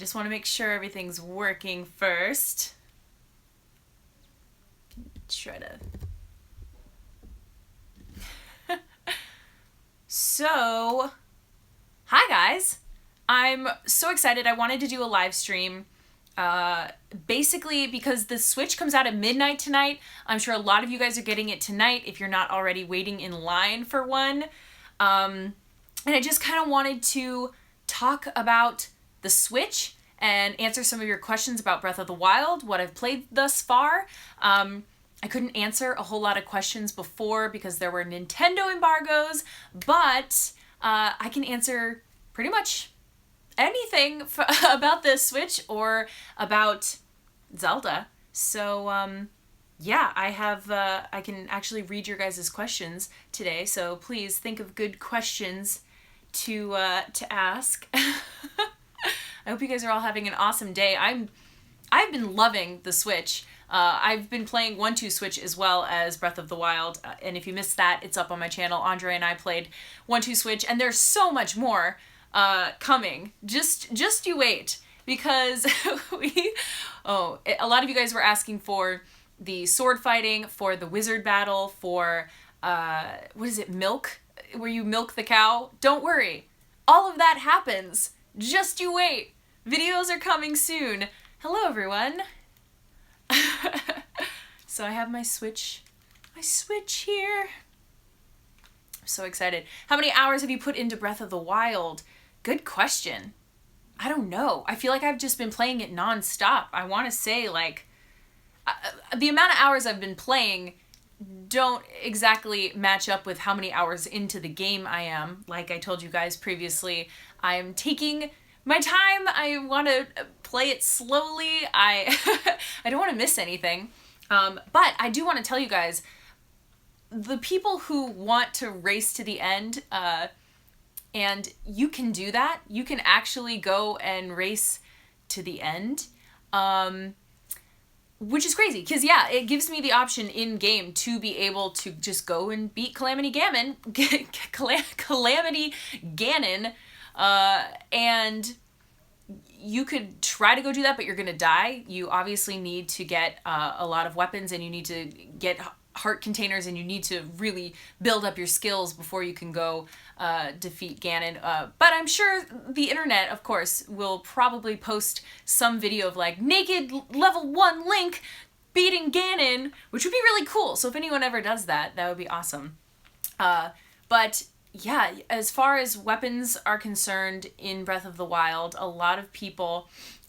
just want to make sure everything's working first. Try to... So, hi guys! I'm so excited. I wanted to do a live stream. Basically because the Switch comes out at midnight tonight. I'm sure a lot of you guys are getting it tonight if you're not already waiting in line for one. And I just kind of wanted to talk about the Switch and answer some of your questions about Breath of the Wild, what I've played thus far. I couldn't answer a whole lot of questions before because there were Nintendo embargoes, but I can answer pretty much anything about the Switch or about Zelda. So, yeah, I can actually read your guys' questions today, so please think of good questions to ask. I hope you guys are all having an awesome day. I've been loving the Switch. I've been playing 1-2 Switch as well as Breath of the Wild, and if you missed that, it's up on my channel. Andre and I played 1-2 Switch, and there's so much more coming. Just you wait, because a lot of you guys were asking for the sword fighting, for the wizard battle, for what is it, milk, where you milk the cow. Don't worry, all of that happens. Just you wait. Videos are coming soon. Hello everyone. So I have my Switch here. I'm so excited. How many hours have you put into Breath of the Wild? Good question. I don't know. I feel like I've just been playing it nonstop. I want to say like the amount of hours I've been playing don't exactly match up with how many hours into the game I am. Like I told you guys previously, I'm taking my time. I want to play it slowly. I don't want to miss anything. But I do want to tell you guys, the people who want to race to the end, and you can do that. You can actually go and race to the end, which is crazy. Because, yeah, it gives me the option in-game to be able to just go and beat Calamity Ganon, and you could try to go do that, but you're going to die. You obviously need to get a lot of weapons, and you need to get heart containers, and you need to really build up your skills before you can go defeat Ganon. But I'm sure the internet, of course, will probably post some video of like naked level 1 Link beating Ganon, which would be really cool. So if anyone ever does that, that would be awesome. But yeah, as far as weapons are concerned in Breath of the Wild, a lot of people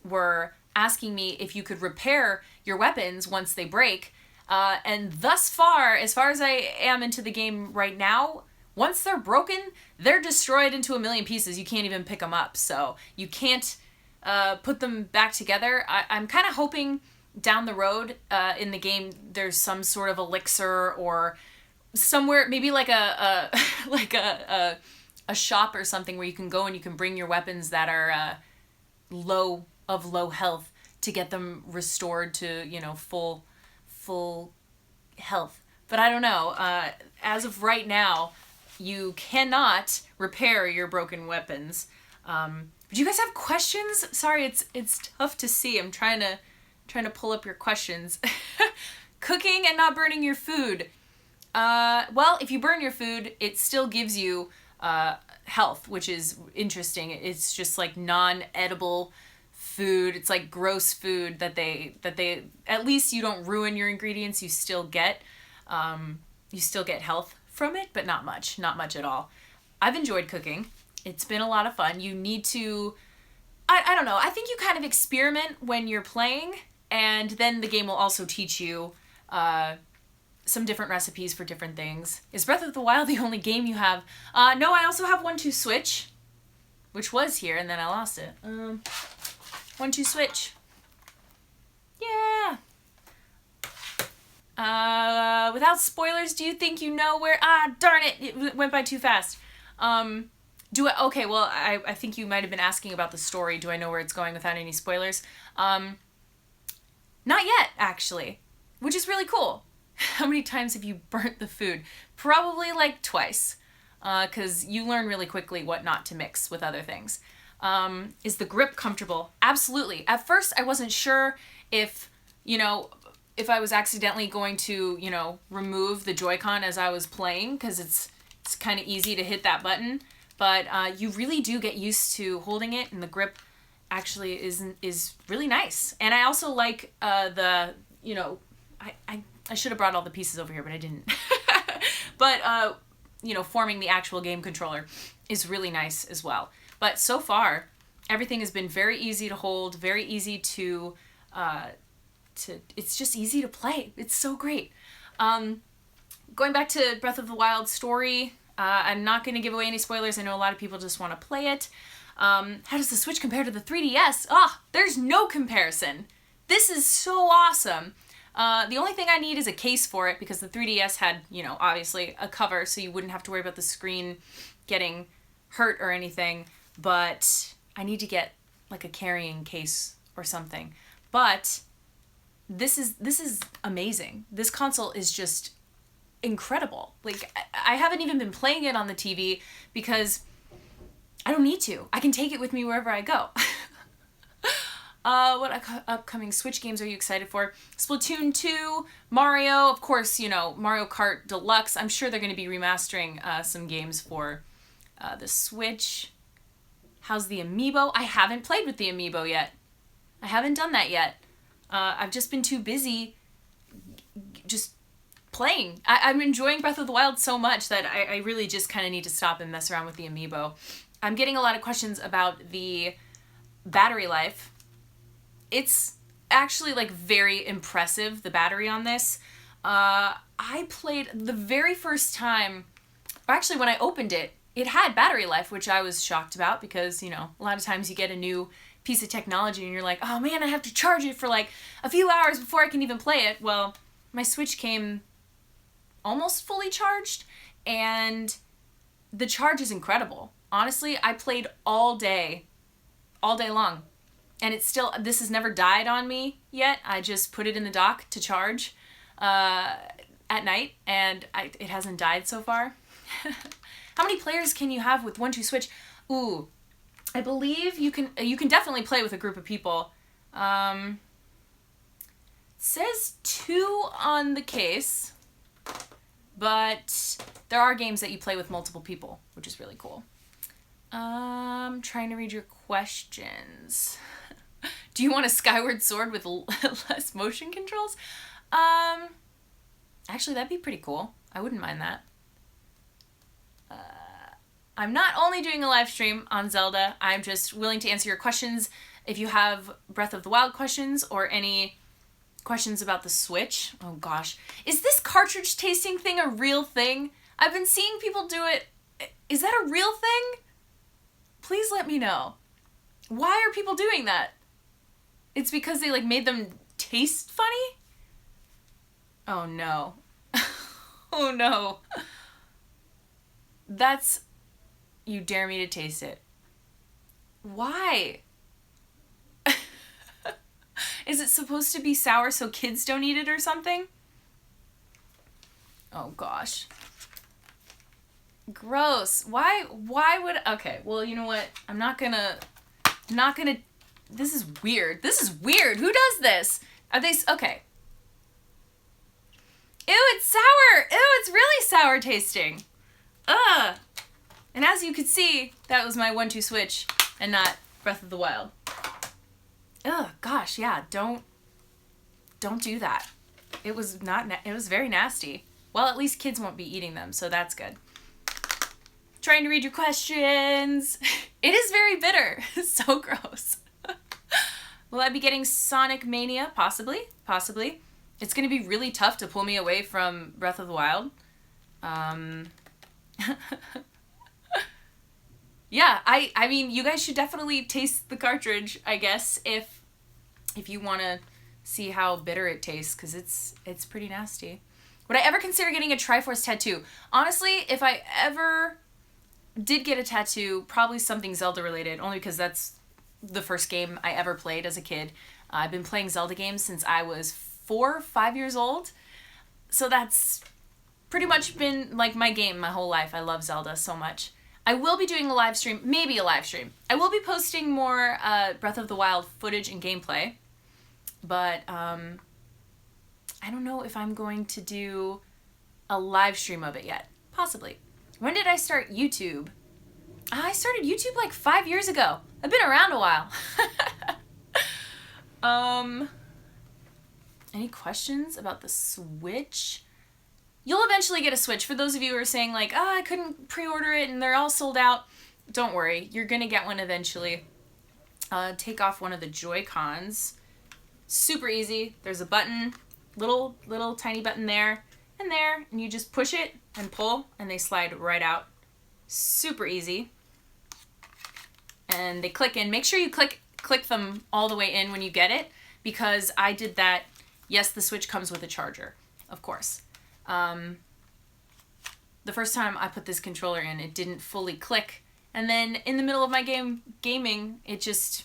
were asking me if you could repair your weapons once they break. And thus far, as far as I am into the game right now, once they're broken, they're destroyed into a million pieces. You can't even pick them up. So you can't put them back together. I'm kind of hoping down the road in the game there's some sort of elixir or somewhere, maybe like a shop or something where you can go and you can bring your weapons that are low health to get them restored to, you know, full health. But I don't know. As of right now, you cannot repair your broken weapons. Do you guys have questions? Sorry, it's tough to see. I'm trying to pull up your questions. Cooking and not burning your food. Well, if you burn your food, it still gives you health, which is interesting. It's just like non-edible food. It's like gross food that they at least you don't ruin your ingredients. You still get health from it, but not much at all. I've enjoyed cooking. It's been a lot of fun. You need to, I don't know. I think you kind of experiment when you're playing, and then the game will also teach you some different recipes for different things. Is Breath of the Wild the only game you have? No, I also have 1-2 Switch, which was here, and then I lost it. 1-2 Switch. Yeah. Without spoilers, do you think you know where... darn it! It went by too fast. Okay, well, I think you might have been asking about the story. Do I know where it's going without any spoilers? Not yet, actually. Which is really cool. How many times have you burnt the food? Probably like twice. Because you learn really quickly what not to mix with other things. Is the grip comfortable? Absolutely. At first, I wasn't sure if, if I was accidentally going to, remove the Joy-Con as I was playing, because it's kind of easy to hit that button. But you really do get used to holding it, and the grip actually is really nice. And I also like I should have brought all the pieces over here, but I didn't. But, forming the actual game controller is really nice as well. But so far, everything has been very easy to hold, very easy to it's just easy to play. It's so great. Going back to Breath of the Wild story, I'm not going to give away any spoilers. I know a lot of people just want to play it. How does the Switch compare to the 3DS? There's no comparison. This is so awesome. The only thing I need is a case for it, because the 3DS had, obviously a cover, so you wouldn't have to worry about the screen getting hurt or anything. But I need to get like a carrying case or something. But this is amazing. This console is just incredible. Like, I haven't even been playing it on the TV because I don't need to. I can take it with me wherever I go. What upcoming Switch games are you excited for? Splatoon 2, Mario, of course, Mario Kart Deluxe. I'm sure they're going to be remastering some games for the Switch. How's the Amiibo? I haven't played with the Amiibo yet. I haven't done that yet. I've just been too busy just playing. I'm enjoying Breath of the Wild so much that I really just kind of need to stop and mess around with the Amiibo. I'm getting a lot of questions about the battery life. It's actually like very impressive, the battery on this. I played the very first time, or actually when I opened it, it had battery life, which I was shocked about because, a lot of times you get a new piece of technology and you're like, oh man, I have to charge it for like a few hours before I can even play it. Well, my Switch came almost fully charged, and the charge is incredible. Honestly, I played all day long. And this has never died on me yet. I just put it in the dock to charge at night, and it hasn't died so far. How many players can you have with 1-2 Switch? Ooh, I believe you can definitely play with a group of people. It says 2 on the case, but there are games that you play with multiple people, which is really cool. Trying to read your questions. Do you want a Skyward Sword with less motion controls? Actually, that'd be pretty cool. I wouldn't mind that. I'm not only doing a live stream on Zelda, I'm just willing to answer your questions. If you have Breath of the Wild questions or any questions about the Switch. Oh gosh. Is this cartridge tasting thing a real thing? I've been seeing people do it. Is that a real thing? Please let me know. Why are people doing that? It's because they made them taste funny? Oh no. Oh no. You dare me to taste it. Why? Is it supposed to be sour so kids don't eat it or something? Oh gosh. Gross. Why would... Okay, well, you know what? I'm not gonna... This is weird. Who does this? Are they... Okay. Ew, it's sour. Ew, it's really sour tasting. Ugh. And as you could see, that was my 1-2 Switch and not Breath of the Wild. Ugh, gosh, yeah, don't do that. It was very nasty. Well, at least kids won't be eating them, so that's good. Trying to read your questions. It is very bitter. So gross. Will I be getting Sonic Mania? Possibly. It's going to be really tough to pull me away from Breath of the Wild. Yeah, I mean, you guys should definitely taste the cartridge, I guess, if you want to see how bitter it tastes, because it's pretty nasty. Would I ever consider getting a Triforce tattoo? Honestly, if I ever did get a tattoo, probably something Zelda related, only because that's the first game I ever played as a kid. I've been playing Zelda games since I was 4 or 5 years old, so that's pretty much been like my game my whole life. I love Zelda so much. I will be doing a live stream, maybe a live stream. I will be posting more Breath of the Wild footage and gameplay, but I don't know if I'm going to do a live stream of it yet. Possibly. When did I start YouTube? I started YouTube like 5 years ago. I've been around a while. Any questions about the Switch? You'll eventually get a Switch. For those of you who are saying like, oh, I couldn't pre-order it and they're all sold out, don't worry. You're gonna get one eventually. Take off one of the Joy-Cons. Super easy. There's a button, little tiny button there and there, and you just push it and pull and they slide right out. Super easy. And they click in. Make sure you click them all the way in when you get it, because I did that. Yes, the Switch comes with a charger, of course. The first time I put this controller in, it didn't fully click, and then in the middle of my gaming, it just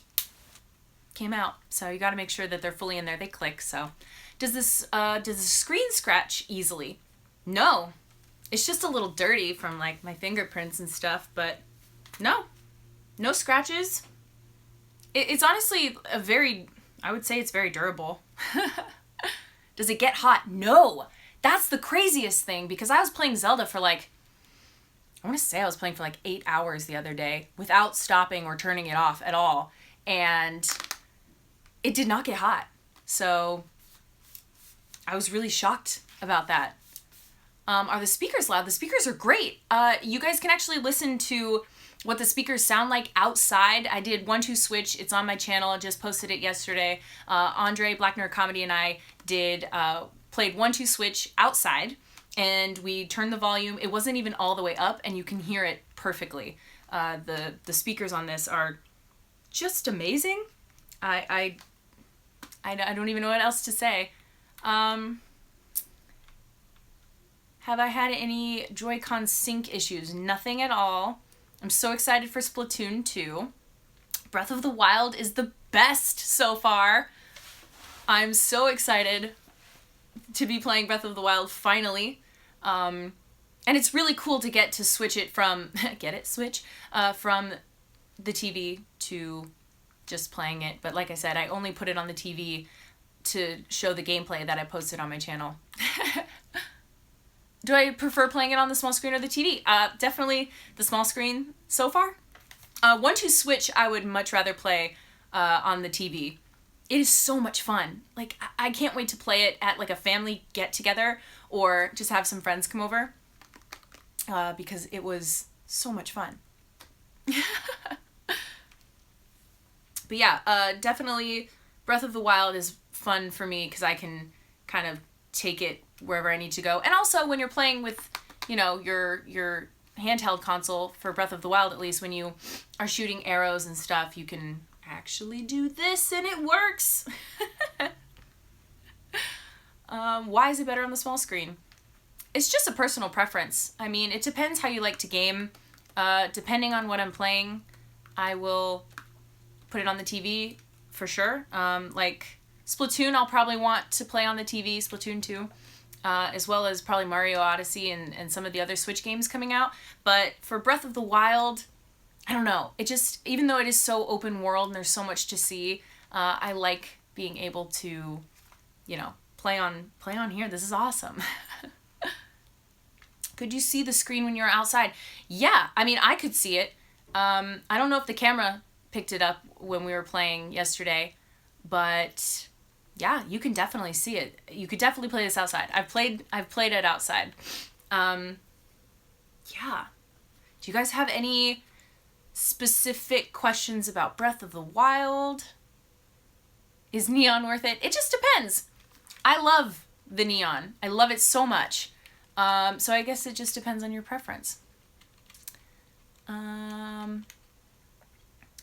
came out. So you got to make sure that they're fully in there. They click. So does the screen scratch easily? No, it's just a little dirty from like my fingerprints and stuff, but no scratches. It's honestly I would say it's very durable. Does it get hot? No. That's the craziest thing, because I was playing Zelda for I want to say I was playing for 8 hours the other day without stopping or turning it off at all. And it did not get hot. So I was really shocked about that. Are the speakers loud? The speakers are great. You guys can actually listen to what the speakers sound like outside. I did 1-2 Switch. It's on my channel. I just posted it yesterday. Andre, Black Nerd Comedy, and I played 1-2 Switch outside, and we turned the volume. It wasn't even all the way up, and you can hear it perfectly. The speakers on this are just amazing. I don't even know what else to say. Have I had any Joy-Con sync issues? Nothing at all. I'm so excited for Splatoon 2. Breath of the Wild is the best so far. I'm so excited to be playing Breath of the Wild finally. And it's really cool to get to switch it from, from the TV to just playing it. But like I said, I only put it on the TV to show the gameplay that I posted on my channel. Do I prefer playing it on the small screen or the TV? Definitely the small screen so far. 1-2 Switch, I would much rather play on the TV. It is so much fun. I can't wait to play it at a family get-together or just have some friends come over, because it was so much fun. But yeah, definitely Breath of the Wild is fun for me because I can kind of take it wherever I need to go. And also when you're playing with, your handheld console for Breath of the Wild, at least when you are shooting arrows and stuff, you can actually do this and it works. Why is it better on the small screen? It's just a personal preference. I mean, it depends how you like to game. Depending on what I'm playing, I will put it on the TV for sure. Splatoon, I'll probably want to play on the TV, Splatoon 2, as well as probably Mario Odyssey and some of the other Switch games coming out. But for Breath of the Wild, I don't know. It just, even though it is so open world and there's so much to see, I like being able to, play on here. This is awesome. Could you see the screen when you're outside? Yeah, I mean, I could see it. I don't know if the camera picked it up when we were playing yesterday, but yeah, you can definitely see it. You could definitely play this outside. I've played it outside. Yeah. Do you guys have any specific questions about Breath of the Wild? Is neon worth it? It just depends. I love the neon. I love it so much. So I guess it just depends on your preference.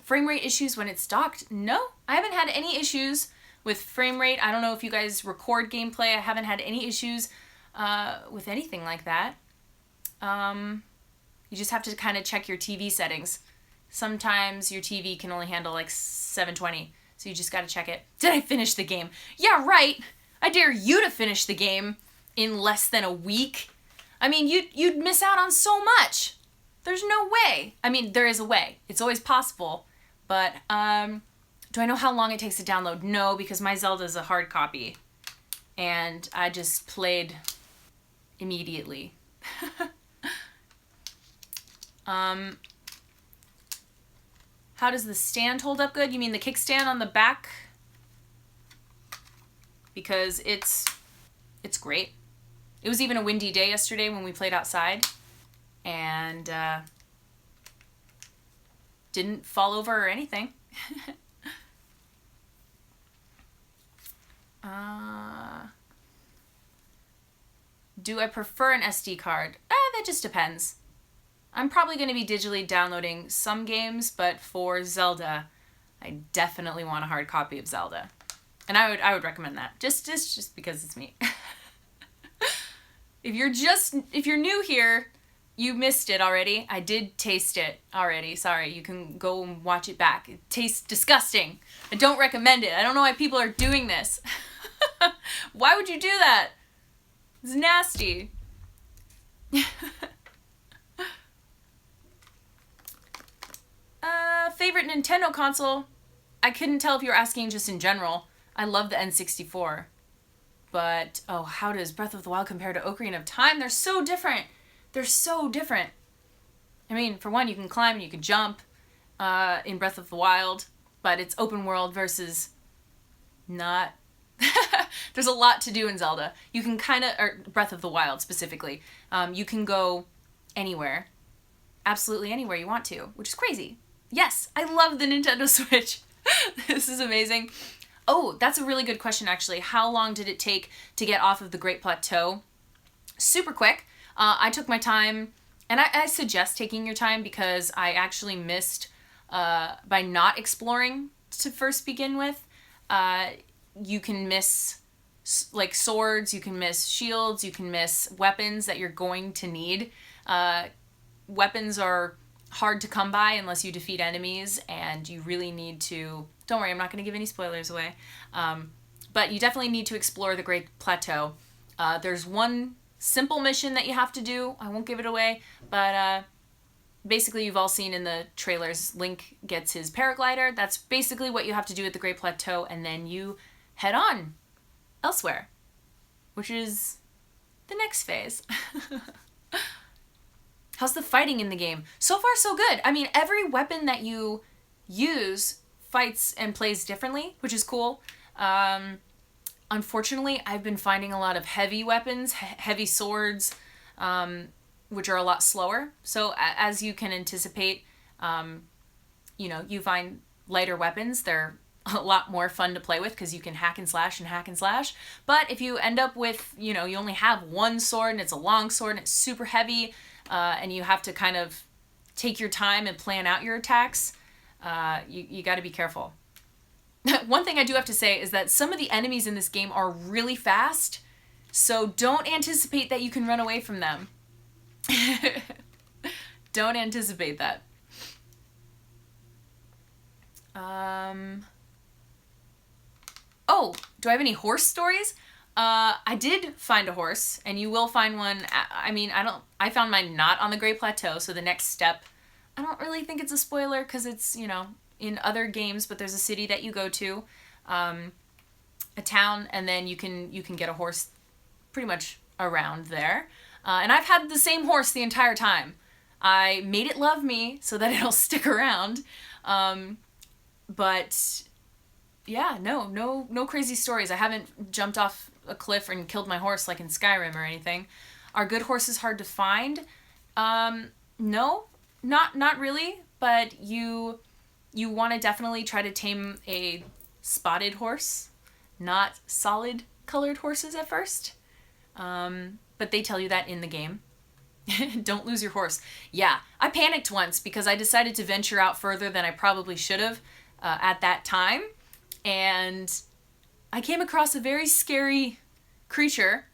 Frame rate issues when it's docked? No, I haven't had any issues with frame rate. I don't know if you guys record gameplay. I haven't had any issues with anything like that. You just have to kind of check your TV settings. Sometimes your TV can only handle 720, so you just got to check it. Did I finish the game? Yeah, right. I dare you to finish the game in less than a week. I mean, you'd miss out on so much. There's no way. I mean, there is a way. It's always possible. But do I know how long it takes to download? No, because my Zelda's a hard copy. And I just played immediately. How does the stand hold up good? You mean the kickstand on the back? Because it's great. It was even a windy day yesterday when we played outside. And didn't fall over or anything. Do I prefer an SD card? That just depends. I'm probably going to be digitally downloading some games, but for Zelda, I definitely want a hard copy of Zelda. And I would recommend that. Just because it's me. If you're new here, you missed it already. I did taste it already. Sorry, you can go and watch it back. It tastes disgusting. I don't recommend it. I don't know why people are doing this. Why would you do that? It's nasty. Favorite Nintendo console? I couldn't tell if you were asking just in general. I love the N64. But, how does Breath of the Wild compare to Ocarina of Time? They're so different. They're so different. I mean, for one, you can climb and you can jump in Breath of the Wild, but it's open world versus not. There's a lot to do in Zelda. You can or Breath of the Wild specifically. You can go anywhere. Absolutely anywhere you want to, which is crazy. Yes, I love the Nintendo Switch. This is amazing. Oh, that's a really good question, actually. How long did it take to get off of the Great Plateau? Super quick. I took my time, and I suggest taking your time because I actually missed, by not exploring to first begin with, you can miss like swords, you can miss shields, you can miss weapons that you're going to need. Weapons are hard to come by unless you defeat enemies, and you really need to... Don't worry, I'm not going to give any spoilers away. But you definitely need to explore the Great Plateau. There's one simple mission that you have to do. I won't give it away, but basically you've all seen in the trailers, Link gets his paraglider. That's basically what you have to do at the Great Plateau, and then you head on elsewhere, which is the next phase. How's the fighting in the game? So far, so good. I mean, every weapon that you use fights and plays differently, which is cool. Unfortunately, I've been finding a lot of heavy weapons, heavy swords, which are a lot slower. So as you can anticipate, you find lighter weapons. They're a lot more fun to play with because you can hack and slash and hack and slash. But if you end up with, you only have one sword and it's a long sword and it's super heavy, and you have to kind of take your time and plan out your attacks, you got to be careful. One thing I do have to say is that some of the enemies in this game are really fast, so don't anticipate that you can run away from them. Don't anticipate that. Oh, do I have any horse stories? I did find a horse, and you will find one. I found mine not on the Great Plateau, so the next step, I don't really think it's a spoiler because it's, in other games, but there's a city that you go to, a town, and then you can get a horse pretty much around there. And I've had the same horse the entire time. I made it love me so that it'll stick around. But yeah, no crazy stories. I haven't jumped off a cliff and killed my horse like in Skyrim or anything. Are good horses hard to find? No, not really, but you want to definitely try to tame a spotted horse, not solid colored horses at first. But they tell you that in the game. Don't lose your horse. Yeah, I panicked once because I decided to venture out further than I probably should have at that time. And I came across a very scary creature.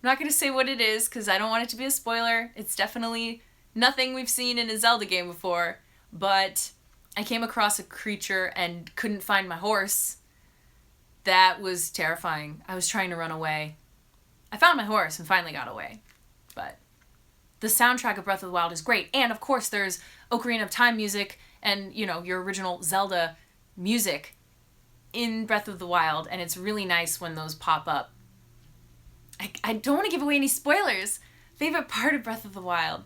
I'm not going to say what it is because I don't want it to be a spoiler. It's definitely nothing we've seen in a Zelda game before. But I came across a creature and couldn't find my horse. That was terrifying. I was trying to run away. I found my horse and finally got away. But the soundtrack of Breath of the Wild is great. And of course there's Ocarina of Time music and, you know, your original Zelda music in Breath of the Wild, and it's really nice when those pop up. I don't want to give away any spoilers. Favorite part of Breath of the Wild?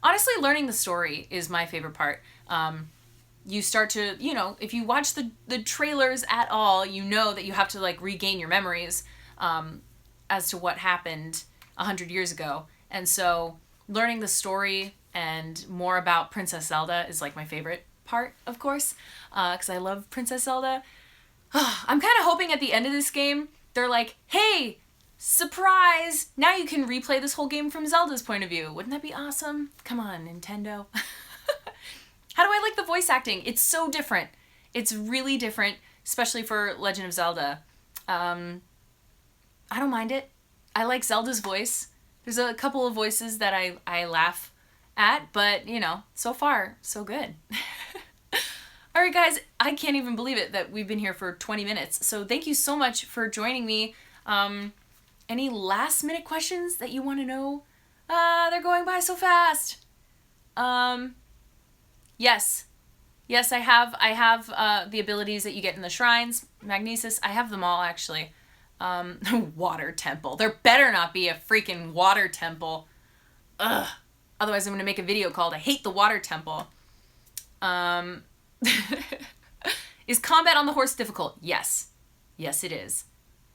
Honestly, learning the story is my favorite part. You start to, you know, if you watch the trailers at all, you know that you have to, like, regain your memories as to what happened 100 years ago. And so learning the story and more about Princess Zelda is, like, my favorite part, of course, because I love Princess Zelda. I'm kind of hoping at the end of this game, they're like, hey, surprise! Now you can replay this whole game from Zelda's point of view. Wouldn't that be awesome? Come on, Nintendo. How do I like the voice acting? It's so different. It's really different, especially for Legend of Zelda. I don't mind it. I like Zelda's voice. There's a couple of voices that I laugh at, but, you know, so far, so good. All right, guys, I can't even believe it that we've been here for 20 minutes. So thank you so much for joining me. Any last minute questions that you want to know? They're going by so fast. Yes. Yes, I have the abilities that you get in the shrines. Magnesis, I have them all, actually. Water temple. There better not be a freaking water temple. Ugh. Otherwise, I'm going to make a video called I Hate the Water Temple. Is combat on the horse difficult? Yes. Yes, it is.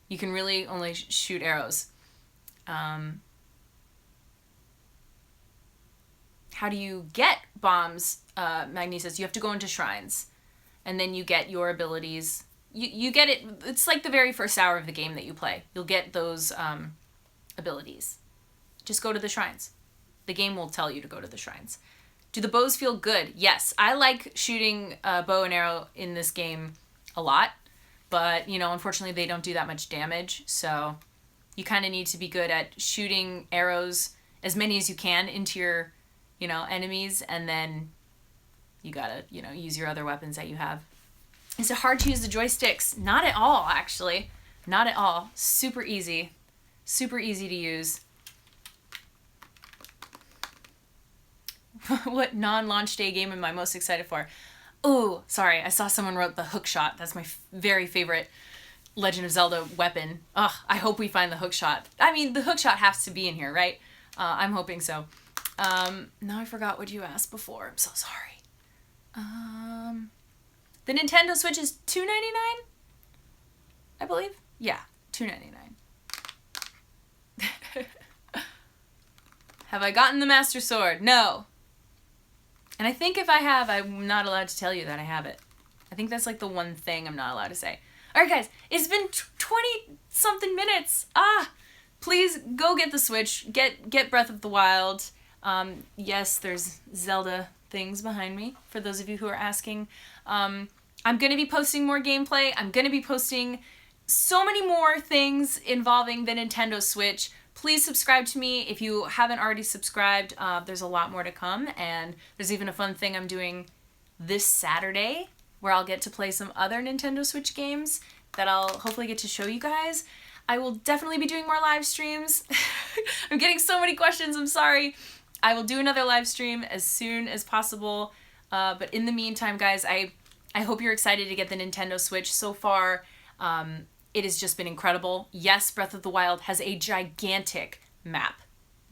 You can really only shoot arrows. How do you get bombs, Magnesis? You have to go into shrines. And then you get your abilities. You get it. It's like the very first hour of the game that you play. You'll get those abilities. Just go to the shrines. The game will tell you to go to the shrines. Do the bows feel good? Yes. I like shooting bow and arrow in this game a lot. But, you know, unfortunately they don't do that much damage. So you kind of need to be good at shooting arrows, as many as you can, into your, you know, enemies. And then you gotta, you know, use your other weapons that you have. Is it hard to use the joysticks? Not at all, actually. Not at all. Super easy. Super easy to use. What non-launch day game am I most excited for? Oh, sorry. I saw someone wrote the hook shot. That's my very favorite Legend of Zelda weapon. Ugh, I hope we find the hook shot. I mean, the hook shot has to be in here, right? I'm hoping so. Now I forgot what you asked before. I'm so sorry. The Nintendo Switch is $2.99? I believe? Yeah, $2.99. Have I gotten the Master Sword? No. And I think if I have, I'm not allowed to tell you that I have it. I think that's like the one thing I'm not allowed to say. Alright guys, it's been 20-something minutes. Please go get the Switch. Get Breath of the Wild. Yes, there's Zelda things behind me, for those of you who are asking. I'm going to be posting more gameplay. I'm going to be posting so many more things involving the Nintendo Switch. Please subscribe to me if you haven't already subscribed. There's a lot more to come, and there's even a fun thing I'm doing this Saturday where I'll get to play some other Nintendo Switch games that I'll hopefully get to show you guys. I will definitely be doing more live streams. I'm getting so many questions, I'm sorry. I will do another live stream as soon as possible. But in the meantime, guys, I hope you're excited to get the Nintendo Switch. So far, it has just been incredible. Yes, Breath of the Wild has a gigantic map.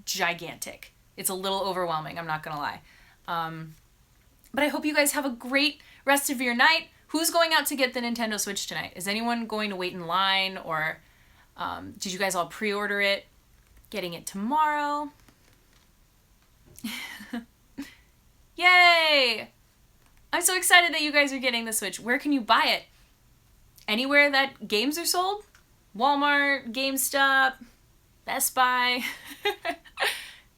Gigantic. It's a little overwhelming, I'm not gonna lie. But I hope you guys have a great rest of your night. Who's going out to get the Nintendo Switch tonight? Is anyone going to wait in line, or did you guys all pre-order it? Getting it tomorrow? Yay! I'm so excited that you guys are getting the Switch. Where can you buy it? Anywhere that games are sold? Walmart, GameStop, Best Buy.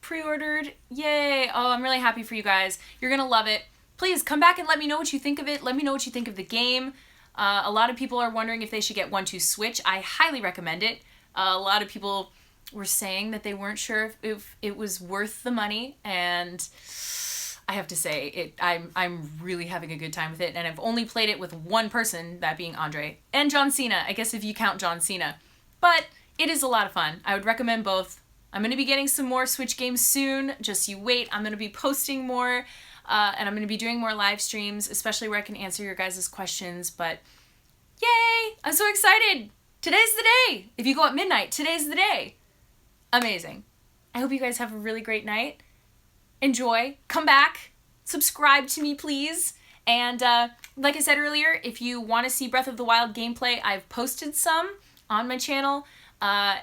Pre-ordered. Yay. Oh, I'm really happy for you guys. You're gonna love it. Please come back and let me know what you think of it. Let me know what you think of the game. A lot of people are wondering if they should get 1-2 Switch. I highly recommend it. A lot of people were saying that they weren't sure if it was worth the money, and I have to say, I'm really having a good time with it, and I've only played it with one person, that being Andre, and John Cena, I guess if you count John Cena. But it is a lot of fun. I would recommend both. I'm going to be getting some more Switch games soon. Just you wait. I'm going to be posting more, and I'm going to be doing more live streams, especially where I can answer your guys' questions. But yay! I'm so excited. Today's the day. If you go at midnight, today's the day. Amazing. I hope you guys have a really great night. Enjoy. Come back. Subscribe to me, please. And like I said earlier, if you want to see Breath of the Wild gameplay, I've posted some on my channel.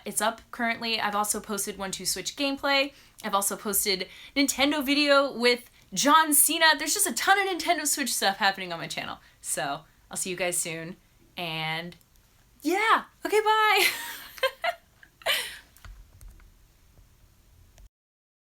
It's up currently. I've also posted 1-2 Switch gameplay. I've also posted Nintendo video with John Cena. There's just a ton of Nintendo Switch stuff happening on my channel. So I'll see you guys soon. And yeah, okay, bye.